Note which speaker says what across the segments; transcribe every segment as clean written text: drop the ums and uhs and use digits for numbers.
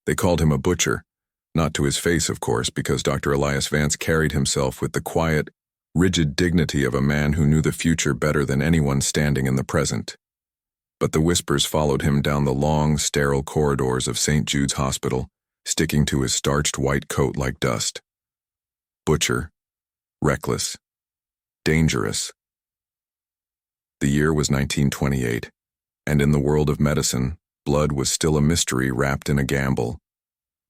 Speaker 1: They called him a butcher, not to his face, of course, because Dr. Elias Vance carried himself with the quiet, rigid dignity of a man who knew the future better than anyone standing in the present. But the whispers followed him down the long, sterile corridors of St. Jude's Hospital, sticking to his starched white coat like dust. Butcher. Reckless. Dangerous. The year was 1928, and in the world of medicine, blood was still a mystery wrapped in a gamble.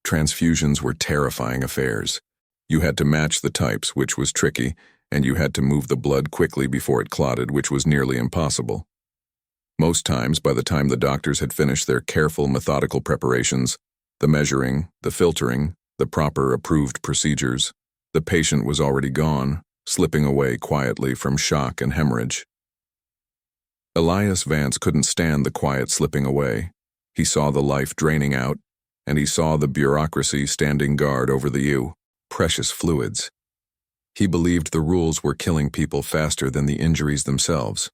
Speaker 1: Transfusions were terrifying affairs. You had to match the types, which was tricky, and you had to move the blood quickly before it clotted, which was nearly impossible. Most times, by the time the doctors had finished their careful, methodical preparations, the measuring, the filtering, the proper approved procedures, the patient was already gone, slipping away quietly from shock and hemorrhage. Elias Vance couldn't stand the quiet slipping away. He saw the life draining out, and he saw the bureaucracy standing guard over the precious fluids. He believed the rules were killing people faster than the injuries themselves.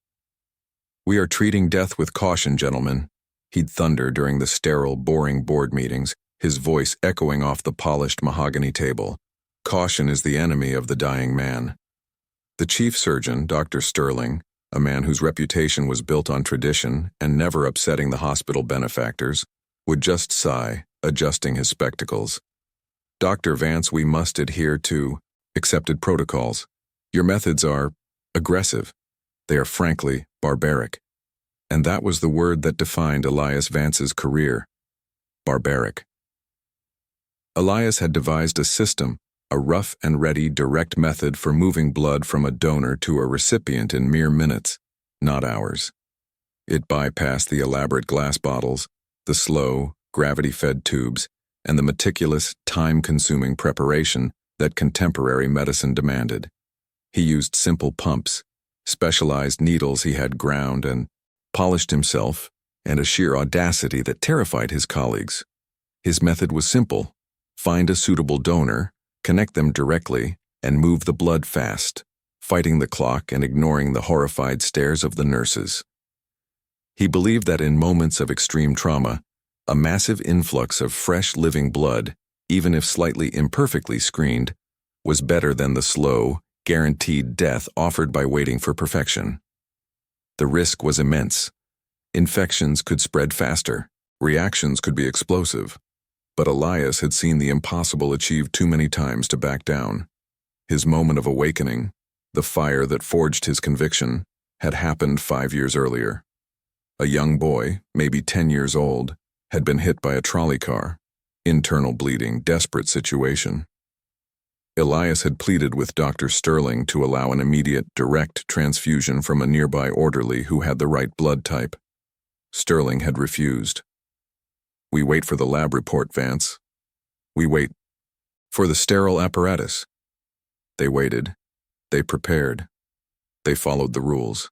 Speaker 1: "We are treating death with caution, gentlemen," he'd thunder during the sterile, boring board meetings, his voice echoing off the polished mahogany table. Caution is the enemy of the dying man. The chief surgeon, Dr. Sterling, a man whose reputation was built on tradition and never upsetting the hospital benefactors, would just sigh, adjusting his spectacles. "Dr. Vance, we must adhere to accepted protocols. Your methods are aggressive. They are frankly barbaric." And that was the word that defined Elias Vance's career. Barbaric. Elias had devised a system, a rough and ready direct method for moving blood from a donor to a recipient in mere minutes, not hours. It bypassed the elaborate glass bottles, the slow, gravity-fed tubes, and the meticulous, time-consuming preparation that contemporary medicine demanded. He used simple pumps, specialized needles he had ground and polished himself, and a sheer audacity that terrified his colleagues. His method was simple: find a suitable donor, connect them directly, and move the blood fast, fighting the clock and ignoring the horrified stares of the nurses. He believed that in moments of extreme trauma, a massive influx of fresh living blood, even if slightly imperfectly screened, was better than the slow, guaranteed death offered by waiting for perfection. The risk was immense. Infections could spread faster, reactions could be explosive, but Elias had seen the impossible achieved too many times to back down. His moment of awakening, the fire that forged his conviction, had happened 5 years earlier. A young boy, maybe 10 years old, had been hit by a trolley car. Internal bleeding, desperate situation. Elias had pleaded with Dr. Sterling to allow an immediate, direct transfusion from a nearby orderly who had the right blood type. Sterling had refused. "We wait for the lab report, Vance. We wait for the sterile apparatus." They waited. They prepared. They followed the rules.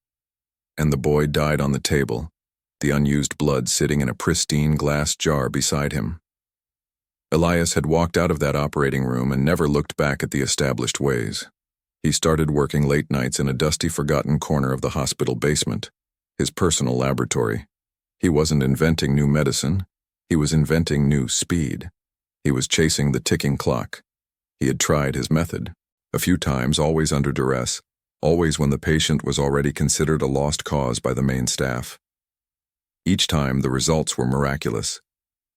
Speaker 1: And the boy died on the table, the unused blood sitting in a pristine glass jar beside him. Elias had walked out of that operating room and never looked back at the established ways. He started working late nights in a dusty, forgotten corner of the hospital basement, his personal laboratory. He wasn't inventing new medicine. He was inventing new speed. He was chasing the ticking clock. He had tried his method. A few times, always under duress, always when the patient was already considered a lost cause by the main staff. Each time, the results were miraculous.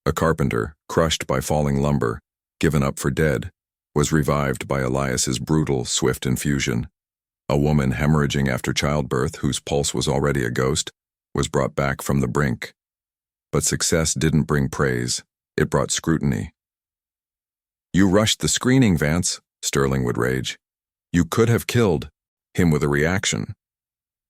Speaker 1: A carpenter, crushed by falling lumber, given up for dead, was revived by Elias's brutal, swift infusion. A woman hemorrhaging after childbirth, whose pulse was already a ghost, was brought back from the brink. But success didn't bring praise. It brought scrutiny. "You rushed the screening, Vance," Sterling would rage. "You could have killed him with a reaction."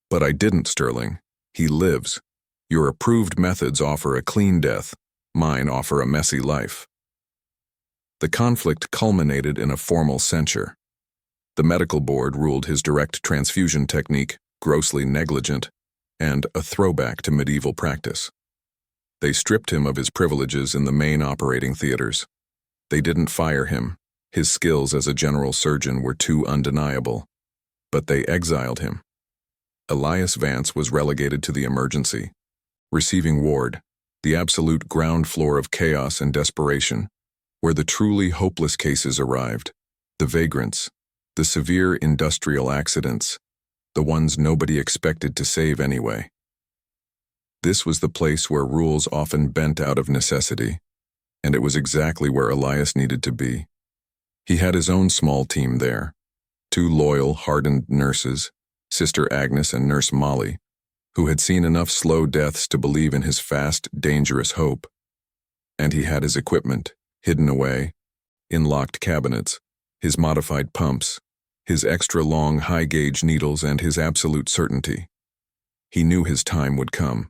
Speaker 1: "But I didn't, Sterling. He lives. Your approved methods offer a clean death. Mine offer a messy life." The conflict culminated in a formal censure. The medical board ruled his direct transfusion technique grossly negligent and a throwback to medieval practice. They stripped him of his privileges in the main operating theaters. They didn't fire him. His skills as a general surgeon were too undeniable. But they exiled him. Elias Vance was relegated to the emergency, receiving ward, the absolute ground floor of chaos and desperation, where the truly hopeless cases arrived, the vagrants, the severe industrial accidents, the ones nobody expected to save anyway. This was the place where rules often bent out of necessity, and it was exactly where Elias needed to be. He had his own small team there, 2 loyal, hardened nurses, Sister Agnes and Nurse Molly, who had seen enough slow deaths to believe in his fast, dangerous hope. And he had his equipment, hidden away, in locked cabinets, his modified pumps, his extra-long high-gauge needles, and his absolute certainty. He knew his time would come.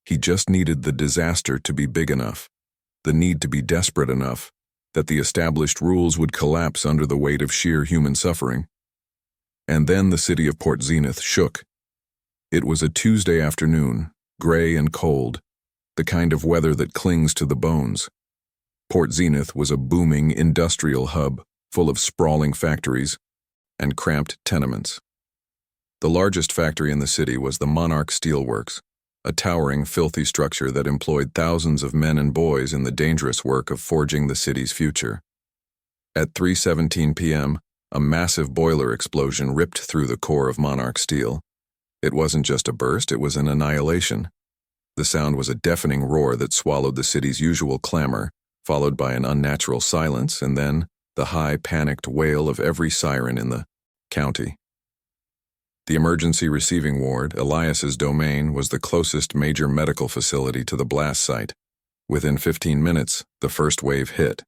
Speaker 1: He just needed the disaster to be big enough, the need to be desperate enough, that the established rules would collapse under the weight of sheer human suffering. And then the city of Port Zenith shook. It was a Tuesday afternoon, gray and cold, the kind of weather that clings to the bones. Port Zenith was a booming industrial hub full of sprawling factories and cramped tenements. The largest factory in the city was the Monarch Steelworks, a towering, filthy structure that employed thousands of men and boys in the dangerous work of forging the city's future. At 3:17 p.m., a massive boiler explosion ripped through the core of Monarch Steel. It wasn't just a burst, it was an annihilation. The sound was a deafening roar that swallowed the city's usual clamor, followed by an unnatural silence, and then the high, panicked wail of every siren in the county. The emergency receiving ward, Elias's domain, was the closest major medical facility to the blast site. Within 15 minutes, the first wave hit.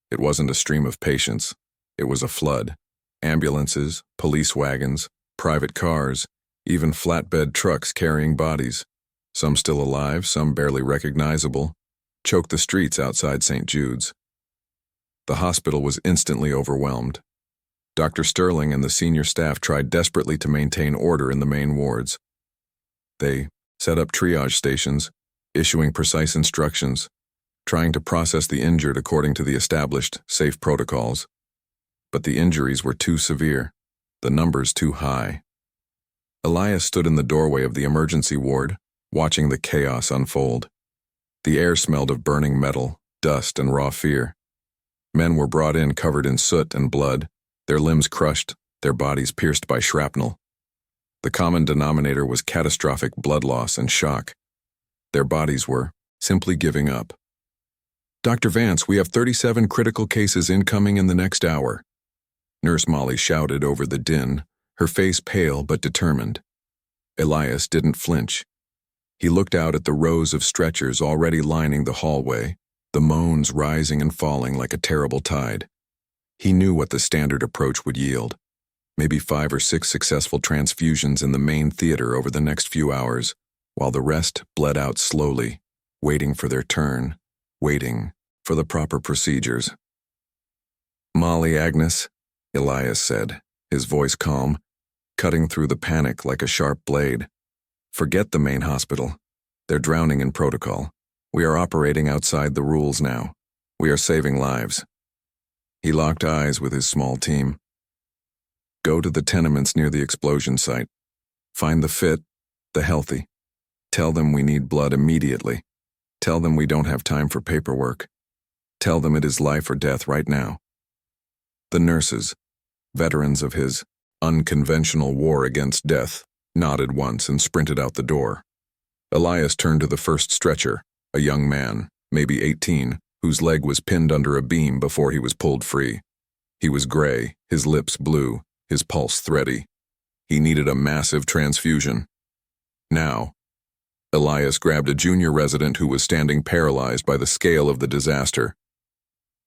Speaker 1: It wasn't a stream of patients. It was a flood. Ambulances, police wagons, private cars, even flatbed trucks carrying bodies, some still alive, some barely recognizable, choked the streets outside St. Jude's. The hospital was instantly overwhelmed. Dr. Sterling and the senior staff tried desperately to maintain order in the main wards. They set up triage stations, issuing precise instructions, trying to process the injured according to the established, safe protocols. But the injuries were too severe, the numbers too high. Elias stood in the doorway of the emergency ward, watching the chaos unfold. The air smelled of burning metal, dust, and raw fear. Men were brought in covered in soot and blood, their limbs crushed, their bodies pierced by shrapnel. The common denominator was catastrophic blood loss and shock. Their bodies were simply giving up. "Dr. Vance, we have 37 critical cases incoming in the next hour," Nurse Molly shouted over the din, her face pale but determined. Elias didn't flinch. He looked out at the rows of stretchers already lining the hallway, the moans rising and falling like a terrible tide. He knew what the standard approach would yield. Maybe 5 or 6 successful transfusions in the main theater over the next few hours, while the rest bled out slowly, waiting for their turn, waiting for the proper procedures. "Molly, Agnes," Elias said, his voice calm, cutting through the panic like a sharp blade. "Forget the main hospital. They're drowning in protocol. We are operating outside the rules now. We are saving lives." He locked eyes with his small team. "Go to the tenements near the explosion site. Find the fit, the healthy. Tell them we need blood immediately. Tell them we don't have time for paperwork. Tell them it is life or death right now." The nurses, veterans of his unconventional war against death, nodded once and sprinted out the door. Elias turned to the first stretcher, a young man, maybe 18, whose leg was pinned under a beam before he was pulled free. He was gray, his lips blue, his pulse thready. He needed a massive transfusion. Now. Elias grabbed a junior resident who was standing paralyzed by the scale of the disaster.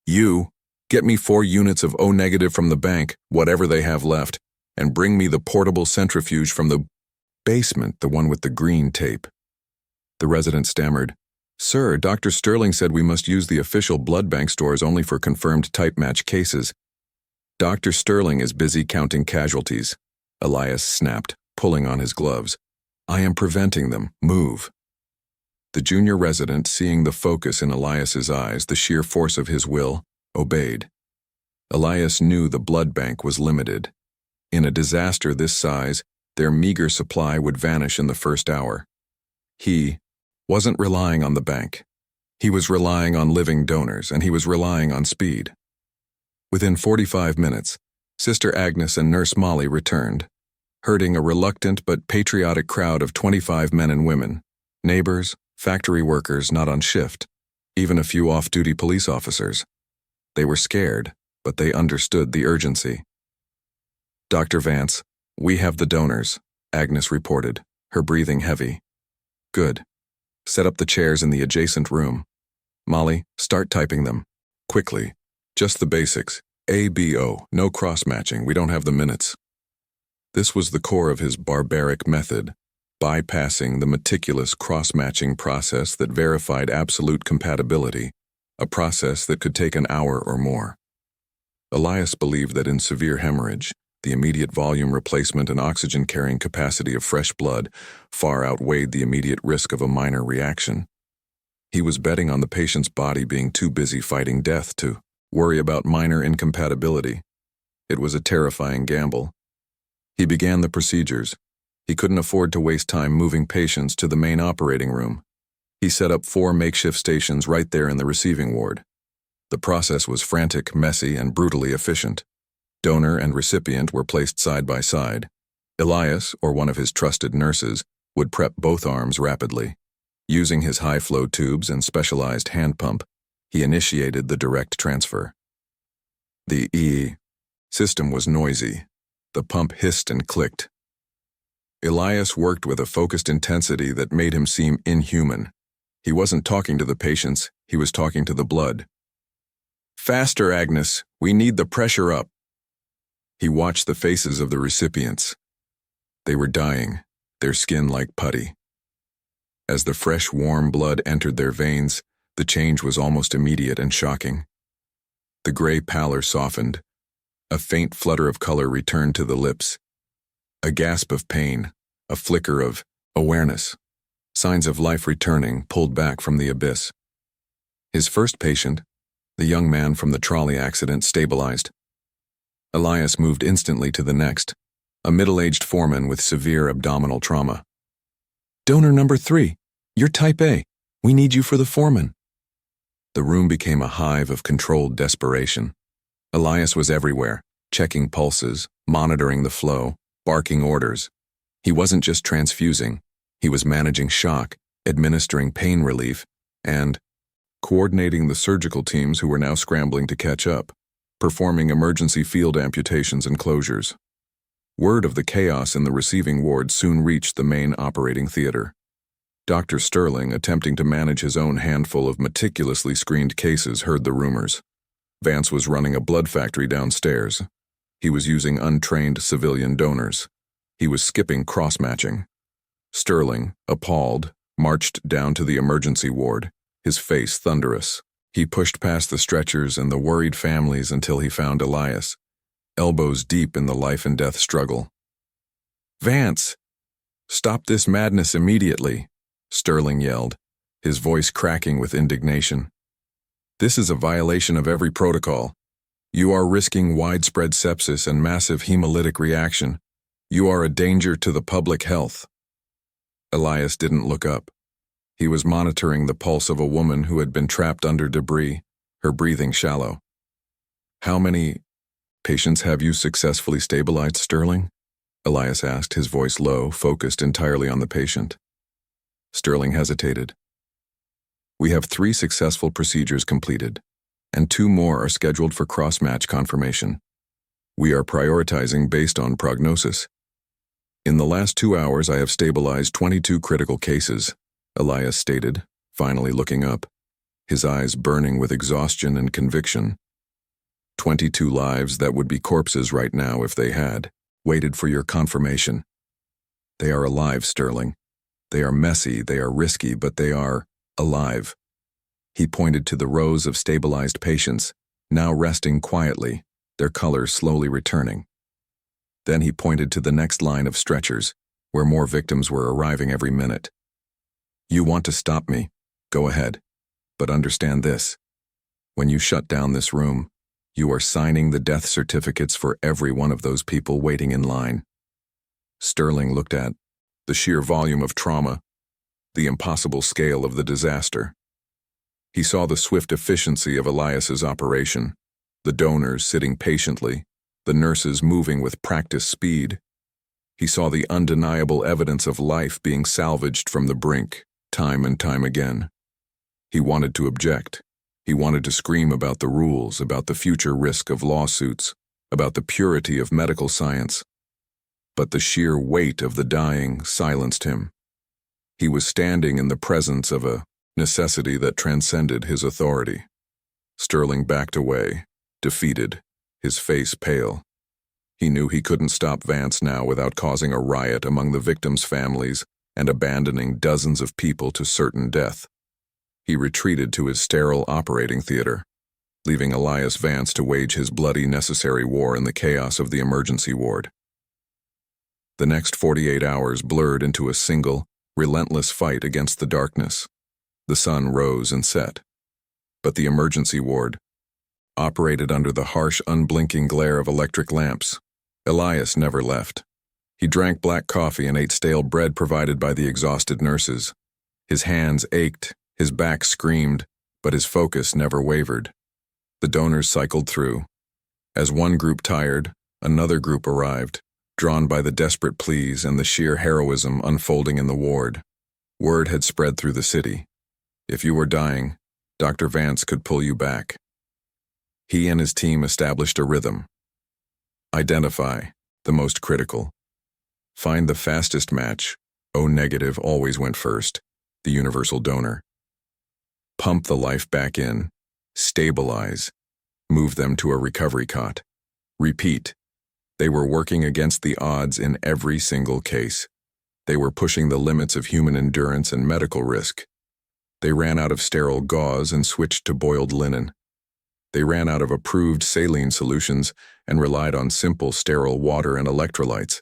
Speaker 1: "You, get me 4 units of O- from the bank, whatever they have left, and bring me the portable centrifuge from the basement, the one with the green tape." The resident stammered, "Sir, Dr. Sterling said we must use the official blood bank stores only for confirmed type match cases." "Dr. Sterling is busy counting casualties," Elias snapped, pulling on his gloves. "I am preventing them. Move." The junior resident, seeing the focus in Elias's eyes, the sheer force of his will, obeyed. Elias knew the blood bank was limited. In a disaster this size, their meager supply would vanish in the first hour. He, wasn't relying on the bank. He was relying on living donors, and he was relying on speed. Within 45 minutes, Sister Agnes and Nurse Molly returned, herding a reluctant but patriotic crowd of 25 men and women, neighbors, factory workers not on shift, even a few off-duty police officers. They were scared, but they understood the urgency. "Dr. Vance, we have the donors," Agnes reported, her breathing heavy. "Good. Set up the chairs in the adjacent room. Molly, start typing them. Quickly. Just the basics. A, B, O. No cross-matching. We don't have the minutes." This was the core of his barbaric method, bypassing the meticulous cross-matching process that verified absolute compatibility, a process that could take an hour or more. Elias believed that in severe hemorrhage, the immediate volume replacement and oxygen-carrying capacity of fresh blood far outweighed the immediate risk of a minor reaction. He was betting on the patient's body being too busy fighting death to worry about minor incompatibility. It was a terrifying gamble. He began the procedures. He couldn't afford to waste time moving patients to the main operating room. He set up 4 makeshift stations right there in the receiving ward. The process was frantic, messy, and brutally efficient. Donor and recipient were placed side by side. Elias, or one of his trusted nurses, would prep both arms rapidly. Using his high-flow tubes and specialized hand pump, he initiated the direct transfer. The system was noisy. The pump hissed and clicked. Elias worked with a focused intensity that made him seem inhuman. He wasn't talking to the patients, he was talking to the blood. "Faster, Agnes, we need the pressure up." He watched the faces of the recipients. They were dying, their skin like putty. As the fresh, warm blood entered their veins, the change was almost immediate and shocking. The gray pallor softened. A faint flutter of color returned to the lips. A gasp of pain, a flicker of awareness. Signs of life returning, pulled back from the abyss. His first patient, the young man from the trolley accident, stabilized. Elias moved instantly to the next, a middle-aged foreman with severe abdominal trauma. "Donor number 3, you're type A. We need you for the foreman." The room became a hive of controlled desperation. Elias was everywhere, checking pulses, monitoring the flow, barking orders. He wasn't just transfusing, he was managing shock, administering pain relief, and coordinating the surgical teams who were now scrambling to catch up, performing emergency field amputations and closures. Word of the chaos in the receiving ward soon reached the main operating theater. Dr. Sterling, attempting to manage his own handful of meticulously screened cases, heard the rumors. Vance was running a blood factory downstairs. He was using untrained civilian donors. He was skipping cross-matching. Sterling, appalled, marched down to the emergency ward, his face thunderous. He pushed past the stretchers and the worried families until he found Elias, elbows deep in the life-and-death struggle. "Vance! Stop this madness immediately!" Sterling yelled, his voice cracking with indignation. "This is a violation of every protocol. You are risking widespread sepsis and massive hemolytic reaction. You are a danger to the public health." Elias didn't look up. He was monitoring the pulse of a woman who had been trapped under debris, her breathing shallow. "How many patients have you successfully stabilized, Sterling?" Elias asked, his voice low, focused entirely on the patient. Sterling hesitated. "We have 3 successful procedures completed, and 2 more are scheduled for cross-match confirmation. We are prioritizing based on prognosis. In the last 2 hours, I have stabilized 22 critical cases," Elias stated, finally looking up, his eyes burning with exhaustion and conviction. 22 lives that would be corpses right now if they had waited for your confirmation. They are alive, Sterling. They are messy, they are risky, but they are alive." He pointed to the rows of stabilized patients, now resting quietly, their colors slowly returning. Then he pointed to the next line of stretchers, where more victims were arriving every minute. "You want to stop me? Go ahead. But understand this. When you shut down this room, you are signing the death certificates for every one of those people waiting in line." Sterling looked at the sheer volume of trauma, the impossible scale of the disaster. He saw the swift efficiency of Elias's operation, the donors sitting patiently, the nurses moving with practiced speed. He saw the undeniable evidence of life being salvaged from the brink, time and time again. He wanted to object. He wanted to scream about the rules, about the future risk of lawsuits, about the purity of medical science. But the sheer weight of the dying silenced him. He was standing in the presence of a necessity that transcended his authority. Sterling backed away, defeated, his face pale. He knew he couldn't stop Vance now without causing a riot among the victims' families and abandoning dozens of people to certain death. He retreated to his sterile operating theater, leaving Elias Vance to wage his bloody necessary war in the chaos of the emergency ward. The next 48 hours blurred into a single, relentless fight against the darkness. The sun rose and set, but the emergency ward operated under the harsh, unblinking glare of electric lamps. Elias never left. He drank black coffee and ate stale bread provided by the exhausted nurses. His hands ached, his back screamed, but his focus never wavered. The donors cycled through. As one group tired, another group arrived, drawn by the desperate pleas and the sheer heroism unfolding in the ward. Word had spread through the city. If you were dying, Dr. Vance could pull you back. He and his team established a rhythm. Identify the most critical. Find the fastest match. O negative always went first, the universal donor. Pump the life back in. Stabilize. Move them to a recovery cot. Repeat. They were working against the odds in every single case. They were pushing the limits of human endurance and medical risk. They ran out of sterile gauze and switched to boiled linen. They ran out of approved saline solutions and relied on simple sterile water and electrolytes.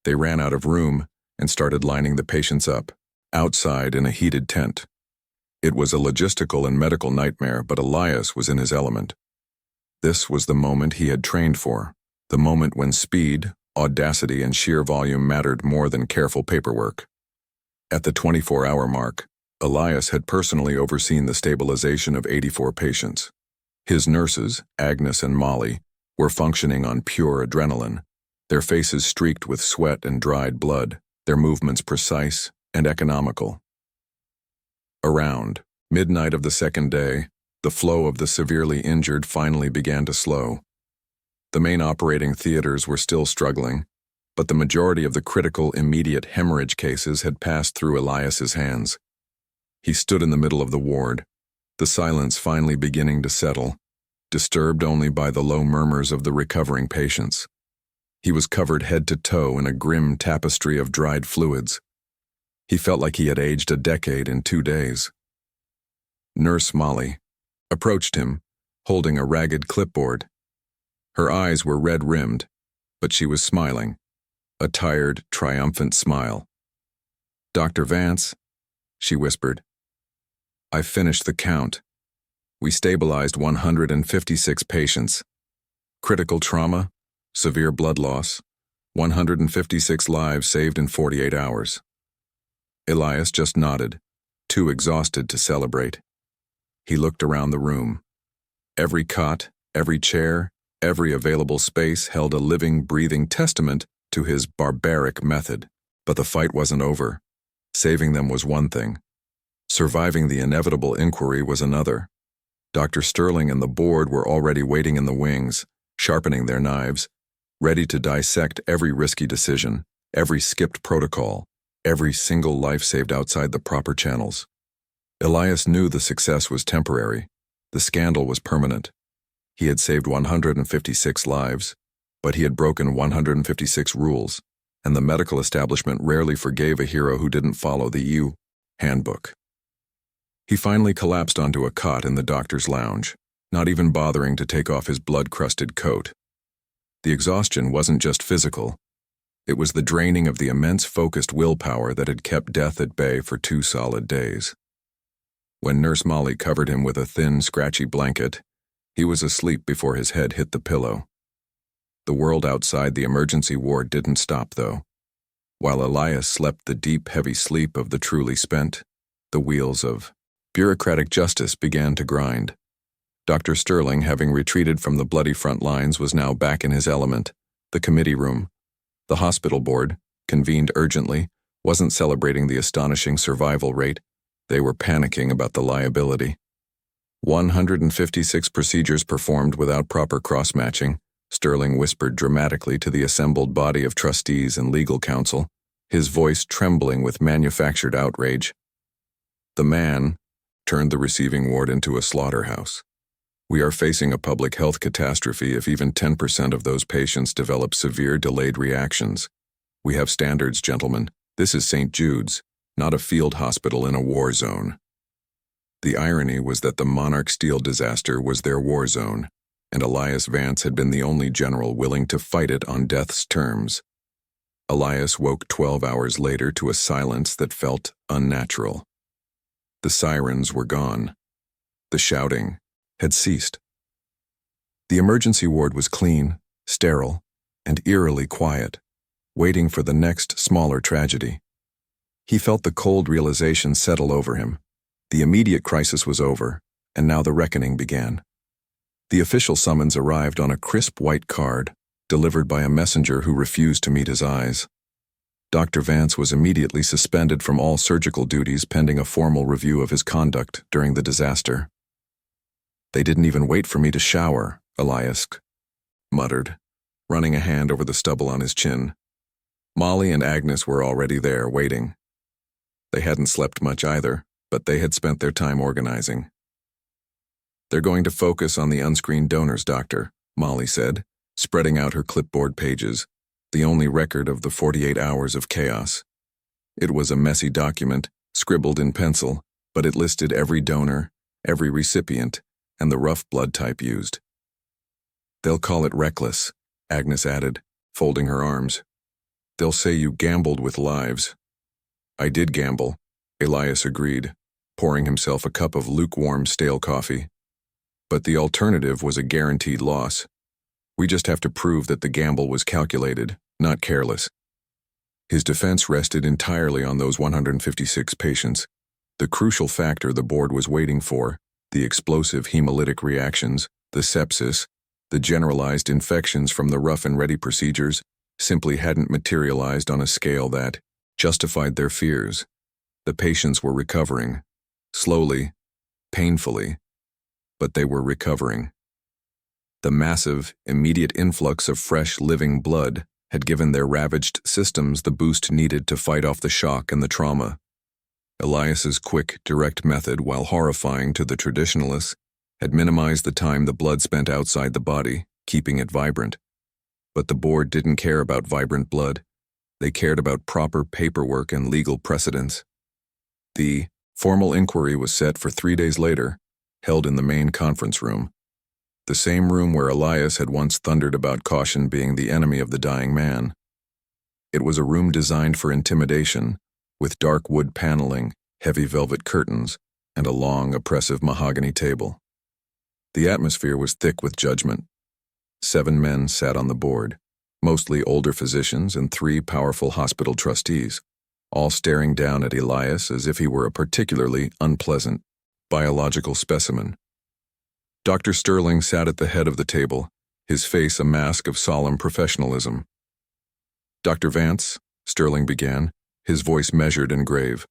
Speaker 1: They ran out of room and started lining the patients up, outside in a heated tent. It was a logistical and medical nightmare, but Elias was in his element. This was the moment he had trained for, the moment when speed, audacity, and sheer volume mattered more than careful paperwork. At the 24-hour mark, Elias had personally overseen the stabilization of 84 patients. His nurses, Agnes and Molly, were functioning on pure adrenaline, their faces streaked with sweat and dried blood, their movements precise and economical. Around midnight of the second day, the flow of the severely injured finally began to slow. The main operating theaters were still struggling, but the majority of the critical, immediate hemorrhage cases had passed through Elias's hands. He stood in the middle of the ward, the silence finally beginning to settle, disturbed only by the low murmurs of the recovering patients. He was covered head to toe in a grim tapestry of dried fluids. He felt like he had aged a decade in 2 days. Nurse Molly approached him, holding a ragged clipboard. Her eyes were red-rimmed, but she was smiling, a tired, triumphant smile. "Dr. Vance," she whispered, "I've finished the count. We stabilized 156 patients. Critical trauma, severe blood loss, 156 lives saved in 48 hours. Elias just nodded, too exhausted to celebrate. He looked around the room. Every cot, every chair, every available space held a living, breathing testament to his barbaric method. But the fight wasn't over. Saving them was one thing. Surviving the inevitable inquiry was another. Dr. Sterling and the board were already waiting in the wings, sharpening their knives, ready to dissect every risky decision, every skipped protocol, every single life saved outside the proper channels. Elias knew the success was temporary. The scandal was permanent. He had saved 156 lives, but he had broken 156 rules, and the medical establishment rarely forgave a hero who didn't follow the EU handbook. He finally collapsed onto a cot in the doctor's lounge, not even bothering to take off his blood-crusted coat. The exhaustion wasn't just physical. It was the draining of the immense focused willpower that had kept death at bay for 2 solid days. When Nurse Molly covered him with a thin, scratchy blanket, he was asleep before his head hit the pillow. The world outside the emergency ward didn't stop, though. While Elias slept the deep, heavy sleep of the truly spent, the wheels of bureaucratic justice began to grind. Dr. Sterling, having retreated from the bloody front lines, was now back in his element. The committee room, the hospital board, convened urgently, wasn't celebrating the astonishing survival rate. They were panicking about the liability. 156 procedures performed without proper cross-matching, Sterling whispered dramatically to the assembled body of trustees and legal counsel, his voice trembling with manufactured outrage. The man turned the receiving ward into a slaughterhouse. We are facing a public health catastrophe if even 10% of those patients develop severe delayed reactions. We have standards, gentlemen. This is St. Jude's, not a field hospital in a war zone. The irony was that the Monarch Steel disaster was their war zone, and Elias Vance had been the only general willing to fight it on death's terms. Elias woke 12 hours later to a silence that felt unnatural. The sirens were gone. The shouting had ceased. The emergency ward was clean, sterile, and eerily quiet, waiting for the next smaller tragedy. He felt the cold realization settle over him. The immediate crisis was over, and now the reckoning began. The official summons arrived on a crisp white card, delivered by a messenger who refused to meet his eyes. Dr. Vance was immediately suspended from all surgical duties pending a formal review of his conduct during the disaster. "They didn't even wait for me to shower," Elias muttered, running a hand over the stubble on his chin. Molly and Agnes were already there, waiting. They hadn't slept much either, but they had spent their time organizing. "They're going to focus on the unscreened donors, Doctor," Molly said, spreading out her clipboard pages, the only record of the 48 hours of chaos. It was a messy document, scribbled in pencil, but it listed every donor, every recipient, and the rough blood type used. "They'll call it reckless," Agnes added, folding her arms. "They'll say you gambled with lives." "I did gamble," Elias agreed, pouring himself a cup of lukewarm stale coffee. "But the alternative was a guaranteed loss. We just have to prove that the gamble was calculated, not careless." His defense rested entirely on those 156 patients, the crucial factor the board was waiting for, the explosive hemolytic reactions, the sepsis, the generalized infections from the rough-and-ready procedures, simply hadn't materialized on a scale that justified their fears. The patients were recovering, slowly, painfully, but they were recovering. The massive, immediate influx of fresh, living blood had given their ravaged systems the boost needed to fight off the shock and the trauma. Elias's quick, direct method, while horrifying to the traditionalists, had minimized the time the blood spent outside the body, keeping it vibrant. But the board didn't care about vibrant blood. They cared about proper paperwork and legal precedents. The formal inquiry was set for 3 days later, held in the main conference room, the same room where Elias had once thundered about caution being the enemy of the dying man. It was a room designed for intimidation, with dark wood paneling, heavy velvet curtains, and a long, oppressive mahogany table. The atmosphere was thick with judgment. 7 men sat on the board, mostly older physicians and 3 powerful hospital trustees, all staring down at Elias as if he were a particularly unpleasant biological specimen. Dr. Sterling sat at the head of the table, his face a mask of solemn professionalism. "Dr. Vance," Sterling began, his voice measured and grave,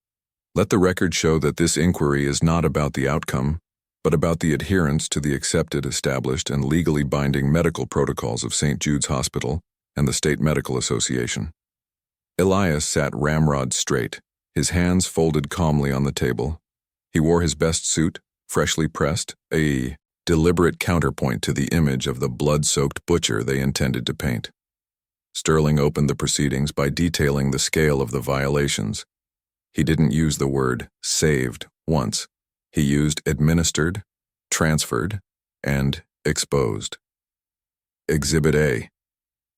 Speaker 1: "let the record show that this inquiry is not about the outcome, but about the adherence to the accepted, established, and legally binding medical protocols of St. Jude's Hospital and the State Medical Association." Elias sat ramrod straight, his hands folded calmly on the table. He wore his best suit, freshly pressed, a deliberate counterpoint to the image of the blood-soaked butcher they intended to paint. Sterling opened the proceedings by detailing the scale of the violations. He didn't use the word saved once. He used administered, transferred, and exposed. "Exhibit A,"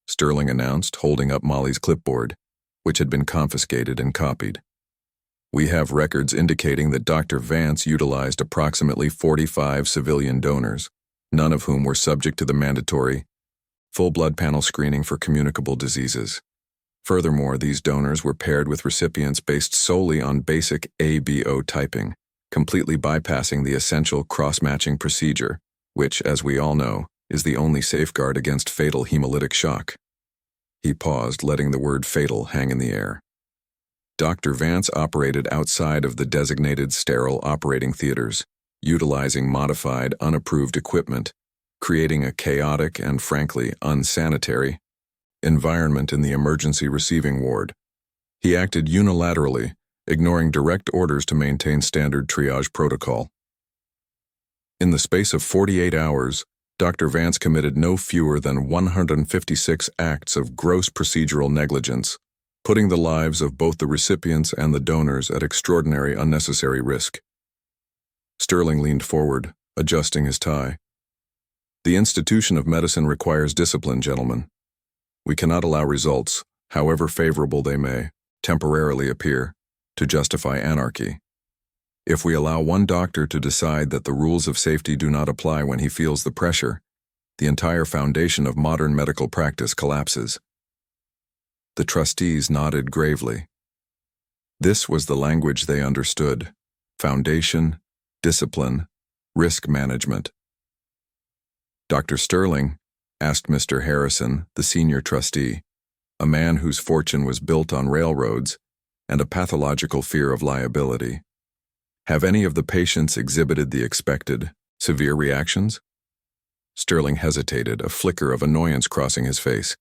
Speaker 1: Sterling announced, holding up Molly's clipboard, which had been confiscated and copied. "We have records indicating that Dr. Vance utilized approximately 45 civilian donors, none of whom were subject to the mandatory full blood panel screening for communicable diseases. Furthermore, these donors were paired with recipients based solely on basic ABO typing, completely bypassing the essential cross-matching procedure, which, as we all know, is the only safeguard against fatal hemolytic shock. He paused, letting the word fatal hang in the air. Dr. Vance operated outside of the designated sterile operating theaters, utilizing modified, unapproved equipment, creating a chaotic and, frankly, unsanitary environment in the emergency receiving ward. He acted unilaterally, ignoring direct orders to maintain standard triage protocol. In the space of 48 hours, Dr. Vance committed no fewer than 156 acts of gross procedural negligence, putting the lives of both the recipients and the donors at extraordinary unnecessary risk. Sterling leaned forward, adjusting his tie. The institution of medicine requires discipline, gentlemen. We cannot allow results, however favorable they may, temporarily appear, to justify anarchy. If we allow one doctor to decide that the rules of safety do not apply when he feels the pressure, the entire foundation of modern medical practice collapses. The trustees nodded gravely. This was the language they understood: foundation, discipline, risk management. Dr. Sterling, asked Mr. Harrison, the senior trustee, a man whose fortune was built on railroads and a pathological fear of liability, have any of the patients exhibited the expected, severe reactions? Sterling hesitated, a flicker of annoyance crossing his face.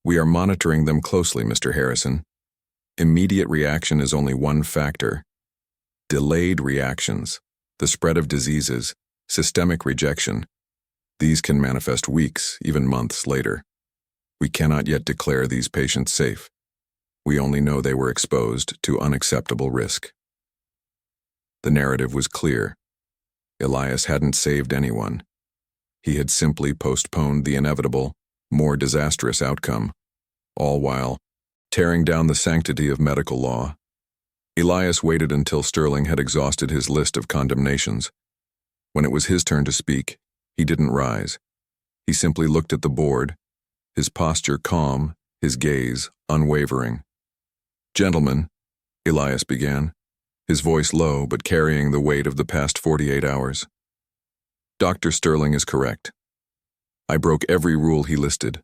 Speaker 1: We are monitoring them closely, Mr. Harrison. Immediate reaction is only one factor. Delayed reactions, the spread of diseases, systemic rejection, these can manifest weeks, even months later. We cannot yet declare these patients safe. We only know they were exposed to unacceptable risk. The narrative was clear. Elias hadn't saved anyone. He had simply postponed the inevitable, more disastrous outcome, all while tearing down the sanctity of medical law. Elias waited until Sterling had exhausted his list of condemnations. When it was his turn to speak, he didn't rise. He simply looked at the board, his posture calm, his gaze unwavering. Gentlemen, Elias began, his voice low but carrying the weight of the past 48 hours. Dr. Sterling is correct. I broke every rule he listed.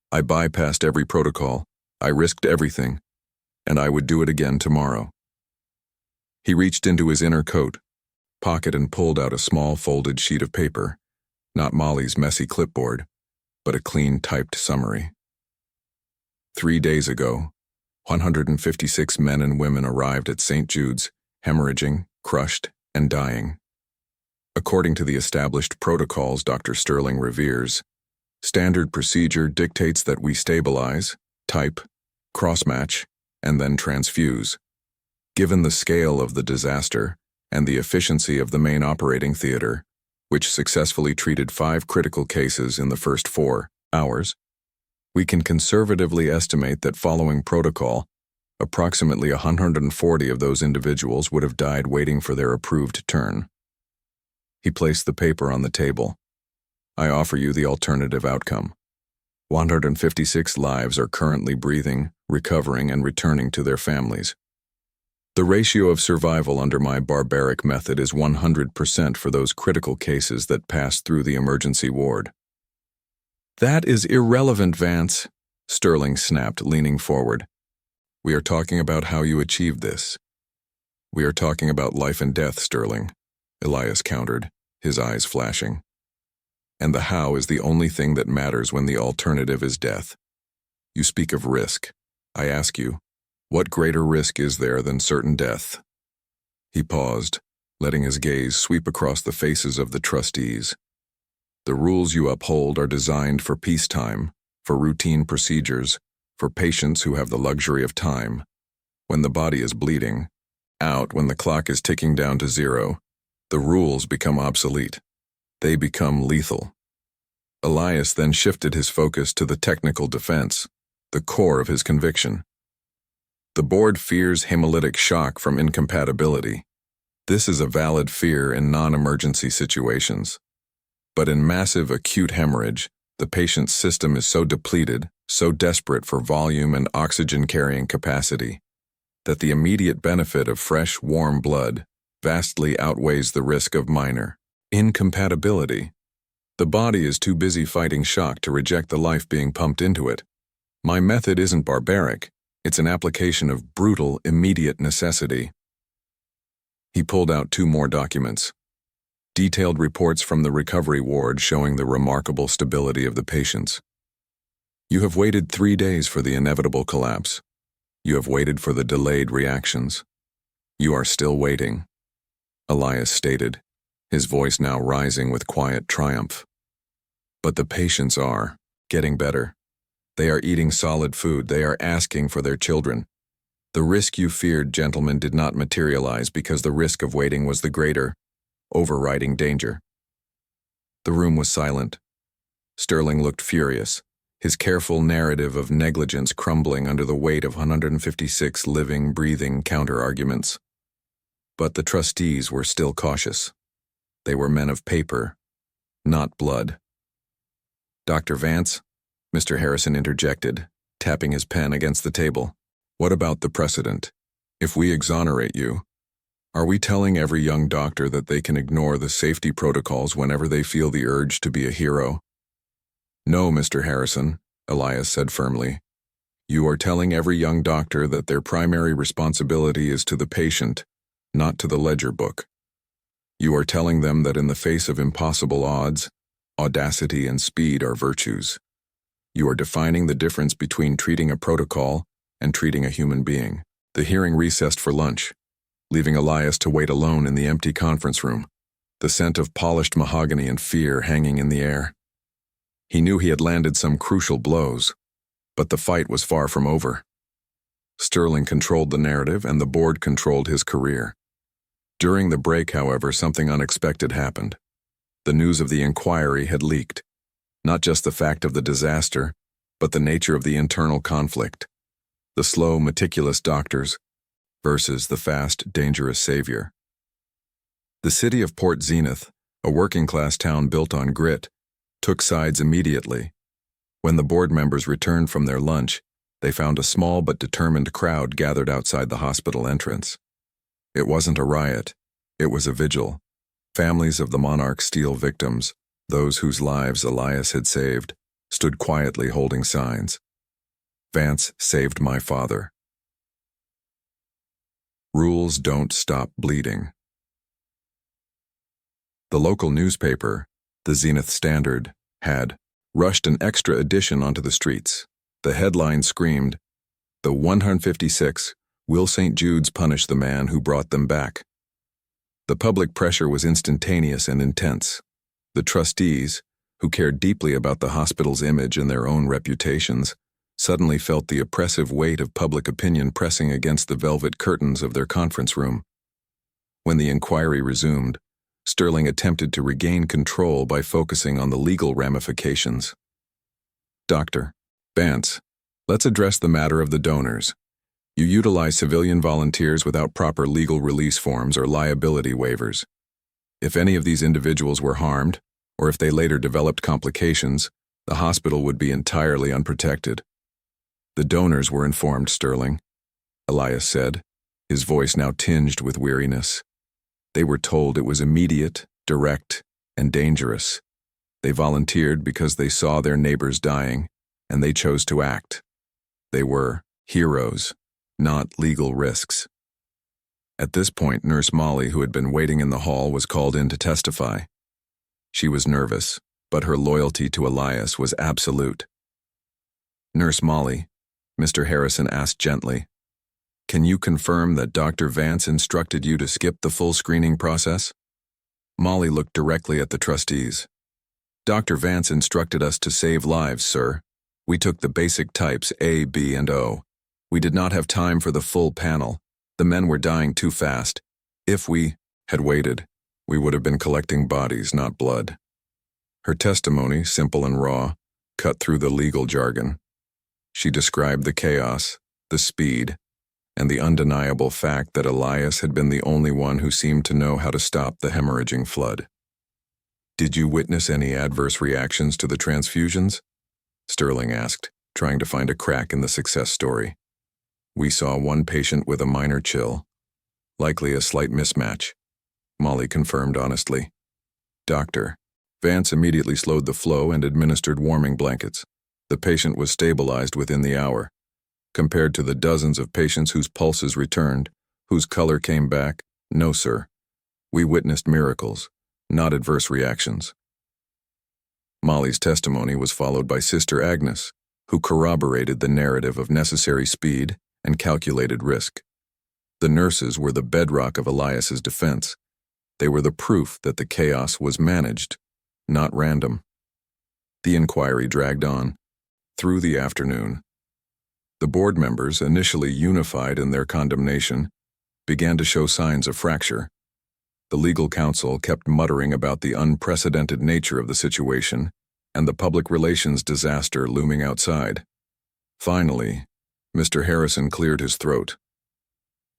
Speaker 1: I bypassed every protocol. I risked everything. And I would do it again tomorrow. He reached into his inner coat pocket and pulled out a small folded sheet of paper, not Molly's messy clipboard, but a clean typed summary. 3 days ago, 156 men and women arrived at St. Jude's, hemorrhaging, crushed, and dying. According to the established protocols Dr. Sterling reveres, standard procedure dictates that we stabilize, type, cross-match, and then transfuse. Given the scale of the disaster and the efficiency of the main operating theater, which successfully treated 5 critical cases in the first 4 hours, we can conservatively estimate that following protocol, approximately 140 of those individuals would have died waiting for their approved turn. He placed the paper on the table. I offer you the alternative outcome. 156 lives are currently breathing, recovering, and returning to their families. The ratio of survival under my barbaric method is 100% for those critical cases that pass through the emergency ward. That is irrelevant, Vance, Sterling snapped, leaning forward. We are talking about how you achieved this. We are talking about life and death, Sterling, Elias countered, his eyes flashing. And the how is the only thing that matters when the alternative is death. You speak of risk. I ask you, what greater risk is there than certain death? He paused, letting his gaze sweep across the faces of the trustees. The rules you uphold are designed for peacetime, for routine procedures, for patients who have the luxury of time. When the body is bleeding, out when the clock is ticking down to 0, the rules become obsolete. They become lethal. Elias then shifted his focus to the technical defense, the core of his conviction. The board fears hemolytic shock from incompatibility. This is a valid fear in non-emergency situations. But in massive acute hemorrhage, the patient's system is so depleted, so desperate for volume and oxygen-carrying capacity, that the immediate benefit of fresh, warm blood vastly outweighs the risk of minor incompatibility. The body is too busy fighting shock to reject the life being pumped into it. My method isn't barbaric, it's an application of brutal, immediate necessity. He pulled out 2 more documents. Detailed reports from the recovery ward showing the remarkable stability of the patients. You have waited 3 days for the inevitable collapse. You have waited for the delayed reactions. You are still waiting, Elias stated, his voice now rising with quiet triumph. But the patients are getting better. They are eating solid food. They are asking for their children. The risk you feared, gentlemen, did not materialize because the risk of waiting was the greater, overriding danger. The room was silent. Sterling looked furious, his careful narrative of negligence crumbling under the weight of 156 living, breathing counter-arguments. But the trustees were still cautious. They were men of paper, not blood. Dr. Vance, Mr. Harrison interjected, tapping his pen against the table. What about the precedent? If we exonerate you, are we telling every young doctor that they can ignore the safety protocols whenever they feel the urge to be a hero? No, Mr. Harrison, Elias said firmly. You are telling every young doctor that their primary responsibility is to the patient, not to the ledger book. You are telling them that in the face of impossible odds, audacity and speed are virtues. You are defining the difference between treating a protocol and treating a human being. The hearing recessed for lunch, leaving Elias to wait alone in the empty conference room, the scent of polished mahogany and fear hanging in the air. He knew he had landed some crucial blows, but the fight was far from over. Sterling controlled the narrative and the board controlled his career. During the break, however, something unexpected happened. The news of the inquiry had leaked. Not just the fact of the disaster, but the nature of the internal conflict. The slow, meticulous doctors versus the fast, dangerous savior. The city of Port Zenith, a working-class town built on grit, took sides immediately. When the board members returned from their lunch, they found a small but determined crowd gathered outside the hospital entrance. It wasn't a riot, it was a vigil. Families of the Monarch Steel victims, those whose lives Elias had saved, stood quietly holding signs. Vance saved my father. Rules don't stop bleeding. The local newspaper, the Zenith Standard, had rushed an extra edition onto the streets. The headline screamed, "The 156, will St. Jude's punish the man who brought them back?" The public pressure was instantaneous and intense. The trustees, who cared deeply about the hospital's image and their own reputations, suddenly felt the oppressive weight of public opinion pressing against the velvet curtains of their conference room. When the inquiry resumed, Sterling attempted to regain control by focusing on the legal ramifications. Dr. Vance, let's address the matter of the donors. You utilize civilian volunteers without proper legal release forms or liability waivers. If any of these individuals were harmed, or if they later developed complications, the hospital would be entirely unprotected. The donors were informed, Sterling, Elias said, his voice now tinged with weariness. They were told it was immediate, direct, and dangerous. They volunteered because they saw their neighbors dying, and they chose to act. They were heroes, not legal risks. At this point, Nurse Molly, who had been waiting in the hall, was called in to testify. She was nervous, but her loyalty to Elias was absolute. Nurse Molly, Mr. Harrison asked gently, can you confirm that Dr. Vance instructed you to skip the full screening process? Molly looked directly at the trustees. Dr. Vance instructed us to save lives, sir. We took the basic types A, B, and O. We did not have time for the full panel. The men were dying too fast. If we had waited, we would have been collecting bodies, not blood. Her testimony, simple and raw, cut through the legal jargon. She described the chaos, the speed, and the undeniable fact that Elias had been the only one who seemed to know how to stop the hemorrhaging flood. Did you witness any adverse reactions to the transfusions? Sterling asked, trying to find a crack in the success story. We saw one patient with a minor chill, likely a slight mismatch, Molly confirmed honestly. Doctor. Vance immediately slowed the flow and administered warming blankets. The patient was stabilized within the hour. Compared to the dozens of patients whose pulses returned, whose color came back, no, sir. We witnessed miracles, not adverse reactions. Molly's testimony was followed by Sister Agnes, who corroborated the narrative of necessary speed and calculated risk. The nurses were the bedrock of Elias's defense. They were the proof that the chaos was managed, not random. The inquiry dragged on. Through the afternoon, the board members, initially unified in their condemnation, began to show signs of fracture. The legal counsel kept muttering about the unprecedented nature of the situation and the public relations disaster looming outside. Finally, Mr. Harrison cleared his throat.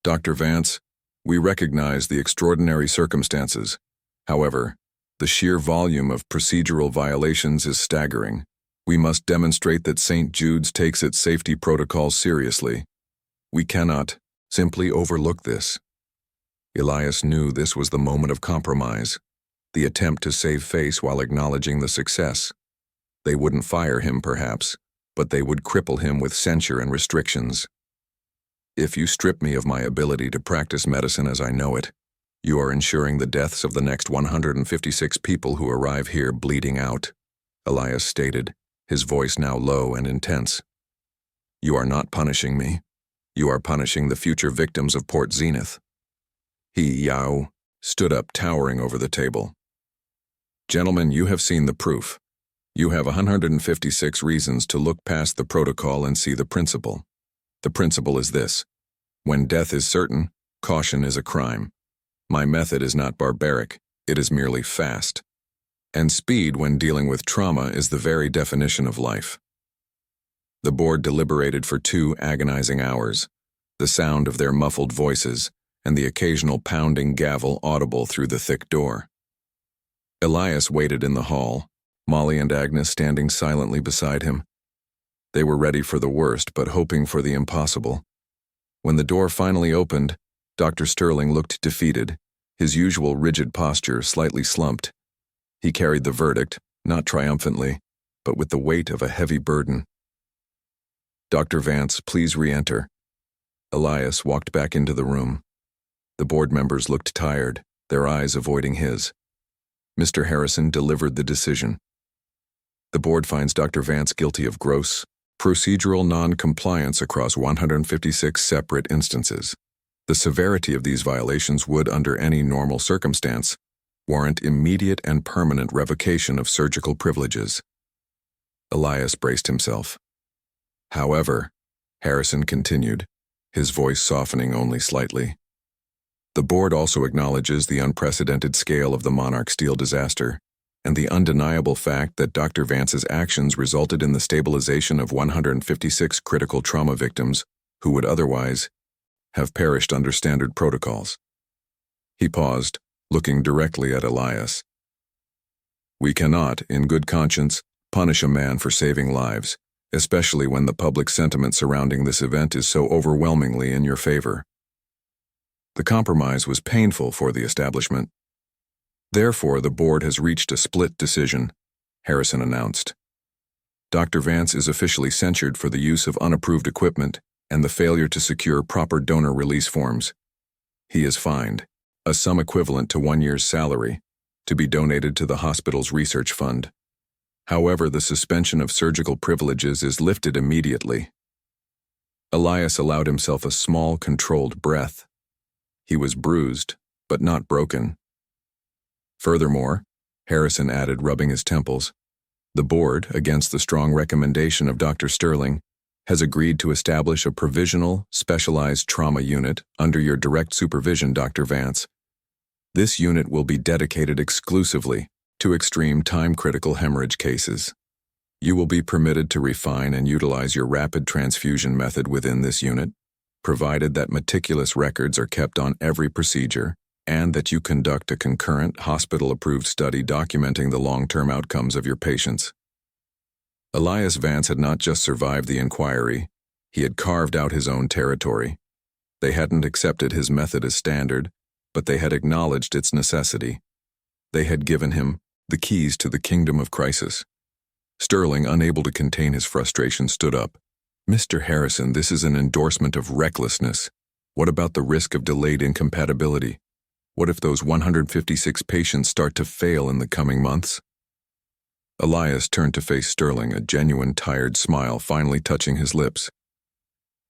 Speaker 1: Dr. Vance, we recognize the extraordinary circumstances. However, the sheer volume of procedural violations is staggering. We must demonstrate that St. Jude's takes its safety protocols seriously. We cannot simply overlook this. Elias knew this was the moment of compromise, the attempt to save face while acknowledging the success. They wouldn't fire him, perhaps, but they would cripple him with censure and restrictions. If you strip me of my ability to practice medicine as I know it, you are ensuring the deaths of the next 156 people who arrive here bleeding out, Elias stated, his voice now low and intense. You are not punishing me. You are punishing the future victims of Port Zenith. He, Yao, stood up, towering over the table. Gentlemen, you have seen the proof. You have 156 reasons to look past the protocol and see the principle. The principle is this. When death is certain, caution is a crime. My method is not barbaric, it is merely fast. And speed when dealing with trauma is the very definition of life. The board deliberated for 2 agonizing hours, the sound of their muffled voices and the occasional pounding gavel audible through the thick door. Elias waited in the hall, Molly and Agnes standing silently beside him. They were ready for the worst, but hoping for the impossible. When the door finally opened, Dr. Sterling looked defeated, his usual rigid posture slightly slumped. He carried the verdict, not triumphantly, but with the weight of a heavy burden. Dr. Vance, please re-enter. Elias walked back into the room. The board members looked tired, their eyes avoiding his. Mr. Harrison delivered the decision. The board finds Dr. Vance guilty of gross, procedural non-compliance across 156 separate instances. The severity of these violations would, under any normal circumstance, warrant immediate and permanent revocation of surgical privileges. Elias braced himself. However, Harrison continued, his voice softening only slightly. The board also acknowledges the unprecedented scale of the Monarch Steel disaster and the undeniable fact that Dr. Vance's actions resulted in the stabilization of 156 critical trauma victims who would otherwise have perished under standard protocols. He paused, looking directly at Elias. We cannot, in good conscience, punish a man for saving lives, especially when the public sentiment surrounding this event is so overwhelmingly in your favor. The compromise was painful for the establishment. Therefore, the board has reached a split decision, Harrison announced. Dr. Vance is officially censured for the use of unapproved equipment and the failure to secure proper donor release forms. He is fined, a sum equivalent to 1 year's salary, to be donated to the hospital's research fund. However, the suspension of surgical privileges is lifted immediately. Elias allowed himself a small, controlled breath. He was bruised, but not broken. Furthermore, Harrison added, rubbing his temples, the board, against the strong recommendation of Dr. Sterling, has agreed to establish a provisional, specialized trauma unit under your direct supervision, Dr. Vance. This unit will be dedicated exclusively to extreme time-critical hemorrhage cases. You will be permitted to refine and utilize your rapid transfusion method within this unit, provided that meticulous records are kept on every procedure and that you conduct a concurrent hospital-approved study documenting the long-term outcomes of your patients. Elias Vance had not just survived the inquiry, he had carved out his own territory. They hadn't accepted his method as standard, but they had acknowledged its necessity. They had given him the keys to the kingdom of crisis. Sterling, unable to contain his frustration, stood up. "Mr. Harrison, this is an endorsement of recklessness. What about the risk of delayed incompatibility? What if those 156 patients start to fail in the coming months?" Elias turned to face Sterling, a genuine tired smile finally touching his lips.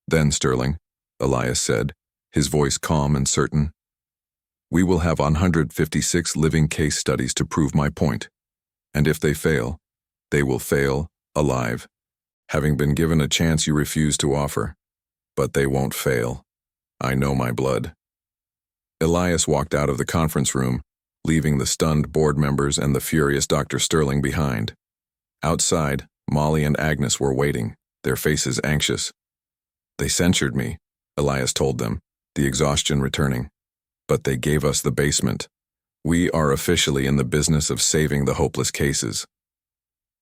Speaker 1: "Then, Sterling," Elias said, his voice calm and certain, "we will have 156 living case studies to prove my point. And if they fail, they will fail alive, having been given a chance you refuse to offer. But they won't fail. I know my blood." Elias walked out of the conference room, leaving the stunned board members and the furious Dr. Sterling behind. Outside, Molly and Agnes were waiting, their faces anxious. "They censured me," Elias told them, the exhaustion returning. "But they gave us the basement. We are officially in the business of saving the hopeless cases."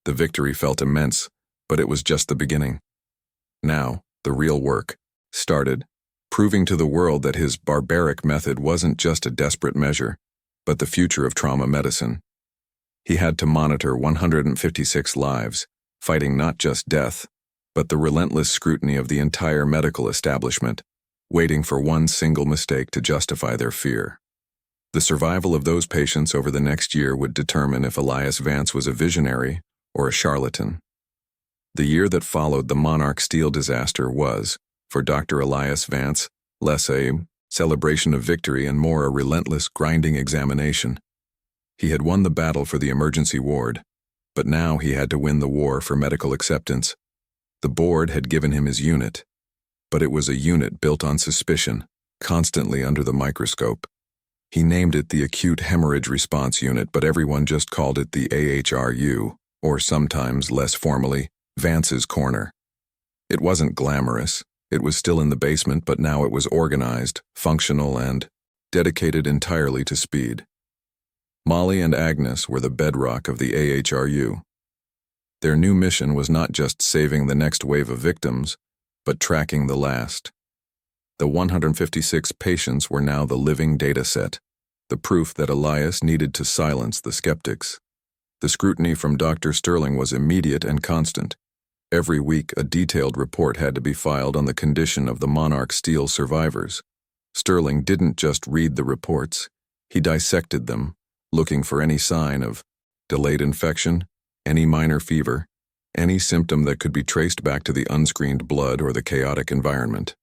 Speaker 1: The victory felt immense, but it was just the beginning. Now, the real work started, proving to the world that his barbaric method wasn't just a desperate measure, but the future of trauma medicine. He had to monitor 156 lives, fighting not just death, but the relentless scrutiny of the entire medical establishment, waiting for one single mistake to justify their fear. The survival of those patients over the next year would determine if Elias Vance was a visionary or a charlatan. The year that followed the Monarch Steel disaster was, for Dr. Elias Vance, less a celebration of victory and more a relentless, grinding examination. He had won the battle for the emergency ward, but now he had to win the war for medical acceptance. The board had given him his unit, but it was a unit built on suspicion, constantly under the microscope. He named it the Acute Hemorrhage Response Unit, but everyone just called it the AHRU, or sometimes, less formally, Vance's Corner. It wasn't glamorous. It was still in the basement, but now it was organized, functional, and dedicated entirely to speed. Molly and Agnes were the bedrock of the AHRU. Their new mission was not just saving the next wave of victims, but tracking the last. The 156 patients were now the living data set, the proof that Elias needed to silence the skeptics. The scrutiny from Dr. Sterling was immediate and constant. Every week, a detailed report had to be filed on the condition of the Monarch Steel survivors. Sterling didn't just read the reports, he dissected them, looking for any sign of delayed infection, any minor fever, any symptom that could be traced back to the unscreened blood or the chaotic environment.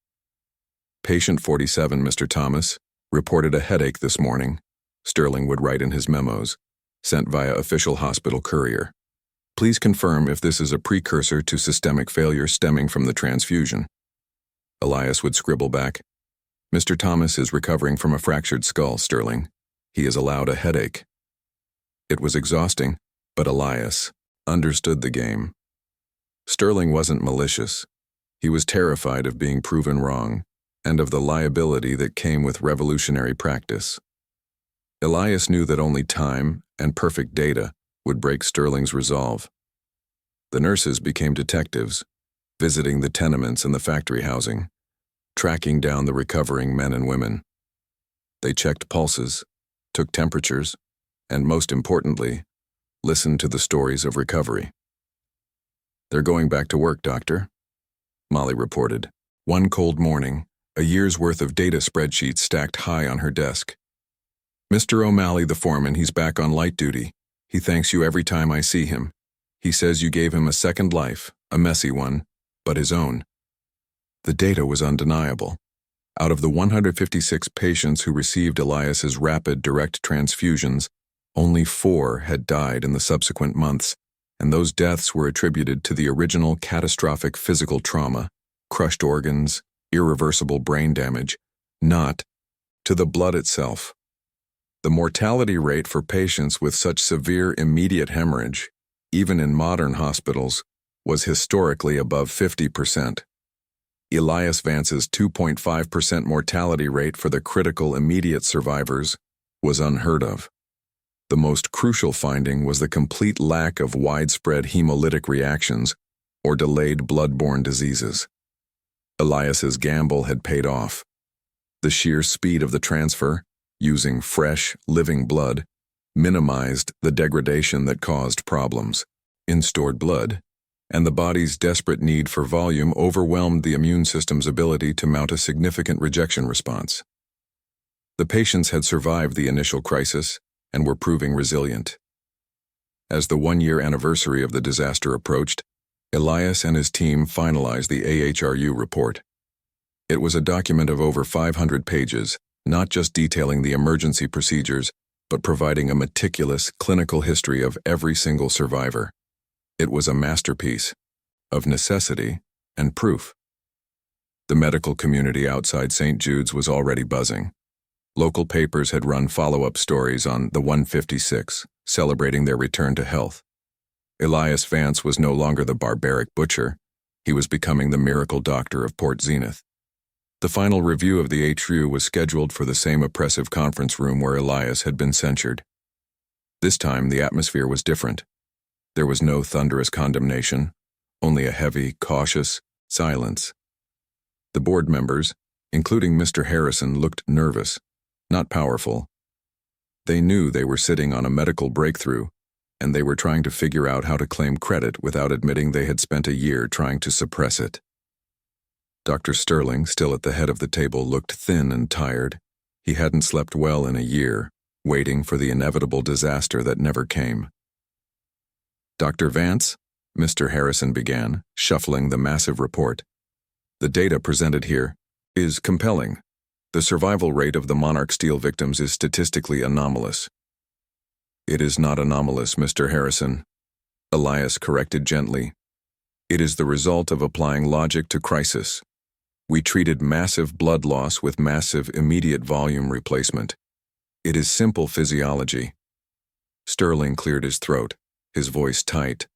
Speaker 1: "Patient 47, Mr. Thomas, reported a headache this morning," Sterling would write in his memos, sent via official hospital courier. "Please confirm if this is a precursor to systemic failure stemming from the transfusion." Elias would scribble back, "Mr. Thomas is recovering from a fractured skull, Sterling. He is allowed a headache." It was exhausting, but Elias understood the game. Sterling wasn't malicious. He was terrified of being proven wrong, and of the liability that came with revolutionary practice. Elias knew that only time and perfect data would break Sterling's resolve. The nurses became detectives, visiting the tenements and the factory housing, tracking down the recovering men and women. They checked pulses, took temperatures, and most importantly, listened to the stories of recovery. "They're going back to work, Doctor," Molly reported. One cold morning, a year's worth of data spreadsheets stacked high on her desk. "Mr. O'Malley, the foreman, he's back on light duty. He thanks you every time I see him. He says you gave him a second life, a messy one, but his own." The data was undeniable. Out of the 156 patients who received Elias's rapid direct transfusions, only 4 had died in the subsequent months, and those deaths were attributed to the original catastrophic physical trauma, crushed organs, irreversible brain damage, not to the blood itself. The mortality rate for patients with such severe immediate hemorrhage, even in modern hospitals, was historically above 50%. Elias Vance's 2.5% mortality rate for the critical immediate survivors was unheard of. The most crucial finding was the complete lack of widespread hemolytic reactions or delayed blood-borne diseases. Elias's gamble had paid off. The sheer speed of the transfer, using fresh, living blood, minimized the degradation that caused problems in stored blood, and the body's desperate need for volume overwhelmed the immune system's ability to mount a significant rejection response. The patients had survived the initial crisis and were proving resilient. As the one-year anniversary of the disaster approached, Elias and his team finalized the AHRU report. It was a document of over 500 pages, not just detailing the emergency procedures, but providing a meticulous clinical history of every single survivor. It was a masterpiece of necessity and proof. The medical community outside St. Jude's was already buzzing. Local papers had run follow-up stories on the 156, celebrating their return to health. Elias Vance was no longer the barbaric butcher. He was becoming the miracle doctor of Port Zenith. The final review of the HRU was scheduled for the same oppressive conference room where Elias had been censured. This time, the atmosphere was different. There was no thunderous condemnation, only a heavy, cautious silence. The board members, including Mr. Harrison, looked nervous, not powerful. They knew they were sitting on a medical breakthrough, and they were trying to figure out how to claim credit without admitting they had spent a year trying to suppress it. Dr. Sterling, still at the head of the table, looked thin and tired. He hadn't slept well in a year, waiting for the inevitable disaster that never came. Dr. Vance, Mr. Harrison began, shuffling the massive report. The data presented here is compelling. The survival rate of the Monarch Steel victims is statistically anomalous. It is not anomalous, Mr. Harrison. Elias corrected gently. It is the result of applying logic to crisis. We treated massive blood loss with massive immediate volume replacement. It is simple physiology. Sterling cleared his throat, his voice tight.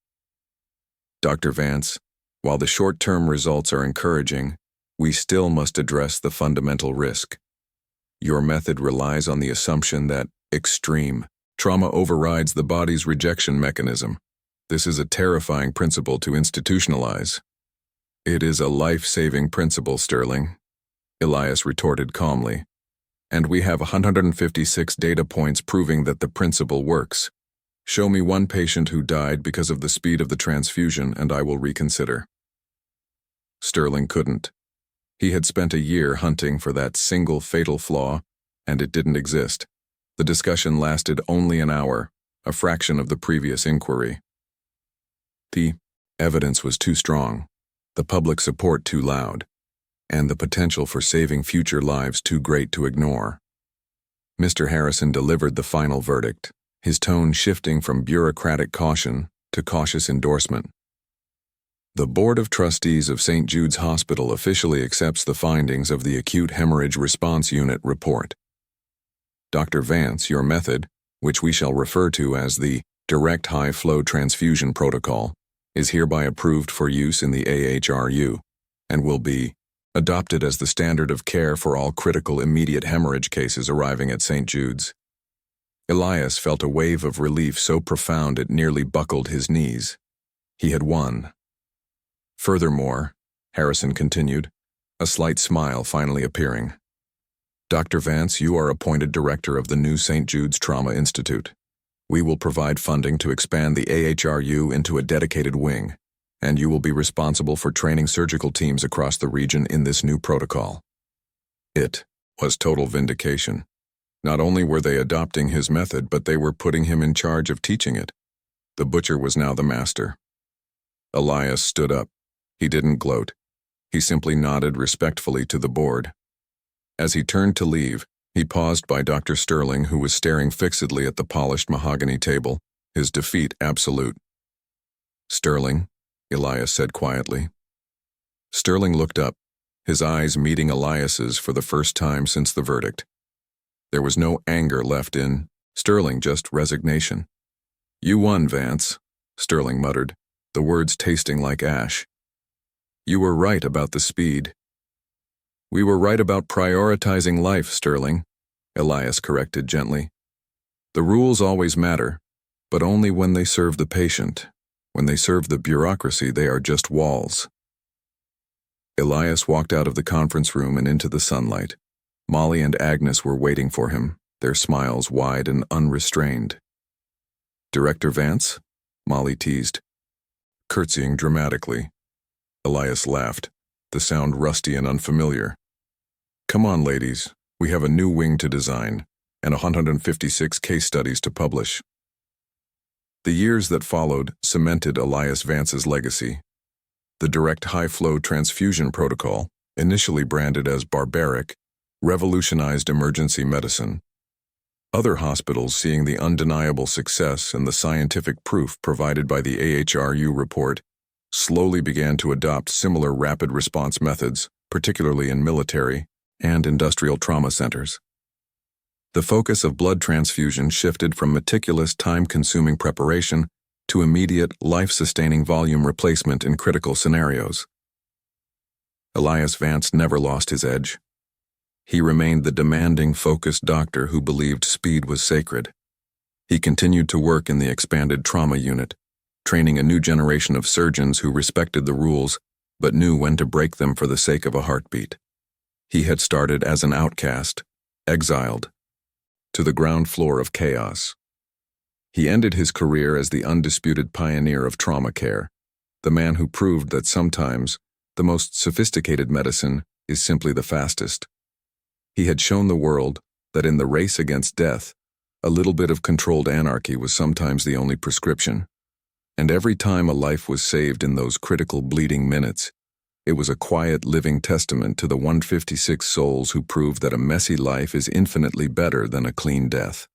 Speaker 1: Dr. Vance, while the short-term results are encouraging, we still must address the fundamental risk. Your method relies on the assumption that extreme trauma overrides the body's rejection mechanism. This is a terrifying principle to institutionalize. It is a life-saving principle, Sterling, Elias retorted calmly. And we have 156 data points proving that the principle works. Show me one patient who died because of the speed of the transfusion and I will reconsider. Sterling couldn't. He had spent a year hunting for that single fatal flaw, and it didn't exist. The discussion lasted only an hour, a fraction of the previous inquiry. The evidence was too strong, the public support too loud, and the potential for saving future lives too great to ignore. Mr. Harrison delivered the final verdict, his tone shifting from bureaucratic caution to cautious endorsement. The Board of Trustees of St. Jude's Hospital officially accepts the findings of the Acute Hemorrhage Response Unit report. Dr. Vance, your method, which we shall refer to as the Direct High-Flow Transfusion Protocol, is hereby approved for use in the AHRU and will be adopted as the standard of care for all critical immediate hemorrhage cases arriving at St. Jude's. Elias felt a wave of relief so profound it nearly buckled his knees. He had won. Furthermore, Harrison continued, a slight smile finally appearing. Dr. Vance, you are appointed director of the new St. Jude's Trauma Institute. We will provide funding to expand the AHRU into a dedicated wing, and you will be responsible for training surgical teams across the region in this new protocol. It was total vindication. Not only were they adopting his method, but they were putting him in charge of teaching it. The butcher was now the master. Elias stood up. He didn't gloat. He simply nodded respectfully to the board. As he turned to leave, he paused by Dr. Sterling, who was staring fixedly at the polished mahogany table, his defeat absolute. Sterling, Elias said quietly. Sterling looked up, his eyes meeting Elias's for the first time since the verdict. There was no anger left in Sterling, just resignation. You won, Vance, Sterling muttered, the words tasting like ash. You were right about the speed. We were right about prioritizing life, Sterling, Elias corrected gently. The rules always matter, but only when they serve the patient. When they serve the bureaucracy, they are just walls. Elias walked out of the conference room and into the sunlight. Molly and Agnes were waiting for him, their smiles wide and unrestrained. "Director Vance?" Molly teased, curtsying dramatically. Elias laughed, the sound rusty and unfamiliar. "Come on, ladies. We have a new wing to design, and 156 case studies to publish." The years that followed cemented Elias Vance's legacy. The direct high-flow transfusion protocol, initially branded as Barbaric, revolutionized emergency medicine. Other hospitals, seeing the undeniable success and the scientific proof provided by the AHRU report, slowly began to adopt similar rapid response methods, particularly in military and industrial trauma centers. The focus of blood transfusion shifted from meticulous, time-consuming preparation to immediate, life-sustaining volume replacement in critical scenarios. Elias Vance never lost his edge. He remained the demanding, focused doctor who believed speed was sacred. He continued to work in the expanded trauma unit, training a new generation of surgeons who respected the rules but knew when to break them for the sake of a heartbeat. He had started as an outcast, exiled, to the ground floor of chaos. He ended his career as the undisputed pioneer of trauma care, the man who proved that sometimes the most sophisticated medicine is simply the fastest. He had shown the world that in the race against death, a little bit of controlled anarchy was sometimes the only prescription. And every time a life was saved in those critical bleeding minutes, it was a quiet living testament to the 156 souls who proved that a messy life is infinitely better than a clean death.